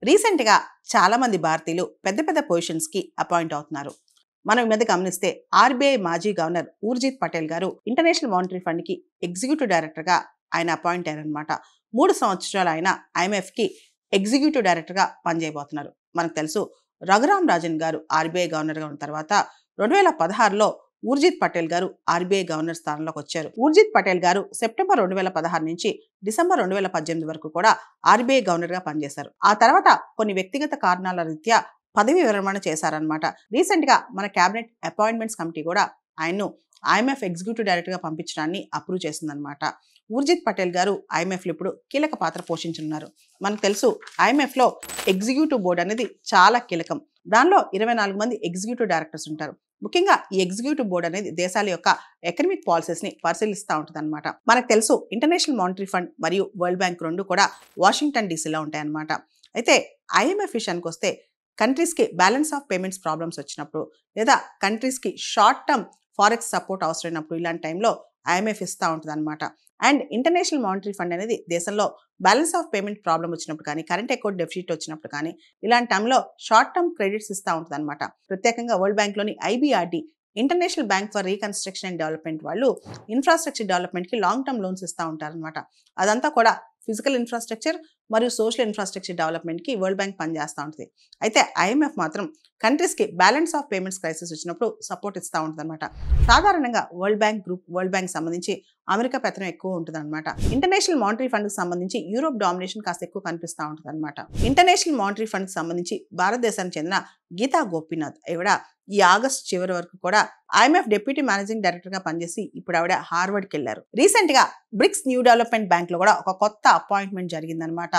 Recent గా చాలా మంది భారతీయులు పెద్ద పెద్ద పొజిషన్స్ కి అపాయింట్ అవుతున్నారు. మనం ఈ మధ్య గమనిస్తే ఆర్బీఐ మాజీ గవర్నర్ ఊర్జిత్ పటేల్ గారు ఇంటర్నేషనల్ మానిటరీ ఫండ్ కి ఎగ్జిక్యూటివ్ డైరెక్టర్ గా ఆయన అపాయింట్ అయ్యారనమాట. 3 సంవత్సరాలు ఆయన ఐఎంఎఫ్ కి ఎగ్జిక్యూటివ్ డైరెక్టర్ గా పనిచేయబోతున్నారు. మనకు తెలుసు రఘురామ్ రాజన్ గారు ఆర్బీఐ గవర్నర్ గా ఉన్న తర్వాత 2016లో ఊర్జిత్ పటేల్ గారు ఆర్బీఐ గవర్నర్ స్థానంలోకి వచ్చారు. ఊర్జిత్ పటేల్ గారు సెప్టెంబర్ 2016 నుంచి డిసెంబర్ 2018 వరకు కూడా ఆర్బీఐ గవర్నర్ గా పనిచేశారు. ఆ తర్వాత కొన్ని వ్యక్తిగత కారణాల రీత్యా పదవి విరమణ చేశారనమాట. రీసెంట్ గా మన కేబినెట్ అపాయింట్మెంట్స్ కమిటీ కూడా ఆయన్ను ఐఎంఎఫ్ ఎగ్జిక్యూటివ్ డైరెక్టర్ గా పంపించడాన్ని అప్రూవ్ చేసిందనమాట. ఊర్జిత్ పటేల్ గారు ఐఎంఎఫ్ లో ఇప్పుడు కీలక పాత్ర పోషించనున్నారు. మనకు తెలుసు ఐఎంఎఫ్ లో ఎగ్జిక్యూటివ్ బోర్డు అనేది చాలా కీలకం. దానిలో 24 మంది ఎగ్జిక్యూటివ్ డైరెక్టర్స్ ఉంటారు. ముఖ్యంగా ఈ ఎగ్జిక్యూటివ్ బోర్డు అనేది దేశాల యొక్క ఎకనమిక్ పాలసీస్ ని పరిశీలిస్తూ ఉంటుంది అనమాట. మనకు తెలుసు ఇంటర్నేషనల్ మానిటరీ ఫండ్ మరియు వరల్డ్ బ్యాంక్ రెండు కూడా వాషింగ్టన్ డీసీలో ఉంటాయన్నమాట. అయితే ఐఎంఎఫ్ విషయానికి వస్తే కంట్రీస్ కి బ్యాలెన్స్ ఆఫ్ పేమెంట్స్ ప్రాబ్లమ్స్ వచ్చినప్పుడు లేదా కంట్రీస్ కి షార్ట్ టర్మ్ ఫారెక్స్ సపోర్ట్ అవసరమైనప్పుడు ఇలాంటి టైంలో ఐఎంఎఫ్ ఇస్తూ ఉంటుంది అనమాట. అండ్ ఇంటర్నేషనల్ మానిటరీ ఫండ్ అనేది దేశంలో బ్యాలెన్స్ ఆఫ్ పేమెంట్ ప్రాబ్లం వచ్చినప్పుడు కానీ కరెంట్ అకౌంట్ డెఫిసిట్ వచ్చినప్పుడు కానీ ఇలాంటి టైంలో షార్ట్ టర్మ్ క్రెడిట్స్ ఇస్తూ ఉంటుంది అనమాట. ప్రత్యేకంగా వరల్డ్ బ్యాంక్లోని IBRD international bank for reconstruction and development వాళ్ళు ఇన్ఫ్రాస్ట్రక్చర్ డెవలప్మెంట్కి లాంగ్ టర్మ్ లోన్స్ ఇస్తూ ఉంటారనమాట. అదంతా కూడా ఫిజికల్ ఇన్ఫ్రాస్ట్రక్చర్ మరియు సోషల్ ఇన్ఫ్రాస్ట్రక్చర్ డెవలప్మెంట్కి వరల్డ్ బ్యాంక్ పనిచేస్తూ ఉంటుంది. అయితే ఐఎంఎఫ్ మాత్రం కంట్రీస్కి బ్యాలెన్స్ ఆఫ్ పేమెంట్స్ క్రైసిస్ వచ్చినప్పుడు సపోర్ట్ ఇస్తూ ఉంటుంది అనమాట. సాధారణంగా world bank group world bank సంబంధించి అమెరికా పెత్తనం ఎక్కువ ఉంటుంది అనమాట. ఇంటర్నేషనల్ మానిటరీ ఫండ్ కి సంబంధించి యూరోప్ డామినేషన్ కాస్త ఎక్కువ కనిపిస్తూ ఉంటుంది అనమాట. ఇంటర్నేషనల్ మానిటరీ ఫండ్ కి సంబంధించి భారతదేశానికి చెందిన గీతా గోపీనాథ్ ఈవిడ ఈ ఆగస్టు చివరి వరకు కూడా ఐఎంఎఫ్ డిప్యూటీ మేనేజింగ్ డైరెక్టర్ గా పనిచేసి ఇప్పుడు ఆవిడ హార్వర్డ్కి వెళ్లారు. రీసెంట్ గా బ్రిక్స్ న్యూ డెవలప్మెంట్ బ్యాంక్ లో కూడా ఒక కొత్త అపాయింట్మెంట్ జరిగిందనమాట.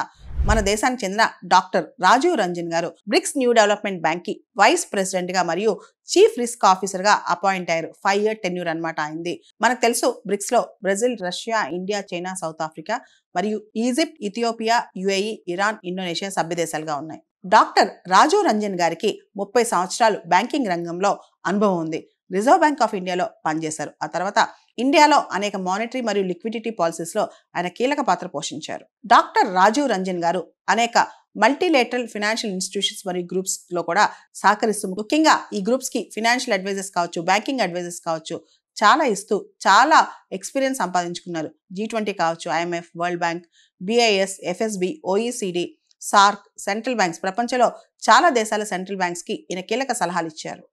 మన దేశానికి చెందిన డాక్టర్ రాజీవ్ రంజన్ గారు బ్రిక్స్ న్యూ డెవలప్మెంట్ బ్యాంక్ కి వైస్ ప్రెసిడెంట్ గా మరియు చీఫ్ రిస్క్ ఆఫీసర్ గా అపాయింట్ అయ్యారు. 5 year టెన్యూర్ అనమాట అయింది. మనకు తెలుసు బ్రిక్స్ లో Brazil, Russia, India, China, South Africa మరియు Egypt, Ethiopia, UAE, Iran, Indonesia సభ్య దేశాలుగా ఉన్నాయి. డాక్టర్ రాజీవ్ రంజన్ గారికి 30 సంవత్సరాలు బ్యాంకింగ్ రంగంలో అనుభవం ఉంది. రిజర్వ్ బ్యాంక్ ఆఫ్ ఇండియాలో పనిచేశారు. ఆ తర్వాత ఇండియాలో అనేక మానిటరీ మరియు లిక్విడిటీ పాలసీస్ లో ఆయన కీలక పాత్ర పోషించారు. డాక్టర్ రాజీవ్ రంజన్ గారు అనేక మల్టీలేటరల్ ఫైనాన్షియల్ ఇన్స్టిట్యూషన్స్ మరియు గ్రూప్స్ లో కూడా సహకరిస్తూ ముఖ్యంగా ఈ గ్రూప్స్ కి ఫైనాన్షియల్ అడ్వైజర్స్ కావచ్చు, బ్యాంకింగ్ అడ్వైజర్స్ కావచ్చు చాలా ఇస్తూ చాలా ఎక్స్పీరియన్స్ సంపాదించుకున్నారు. G20 కావచ్చు, IMF, world bank, BIS, FSB, OECD, SAARC, central banks ప్రపంచంలో చాలా దేశాల సెంట్రల్ బ్యాంక్స్ కి ఈయన కీలక సలహాలు ఇచ్చారు.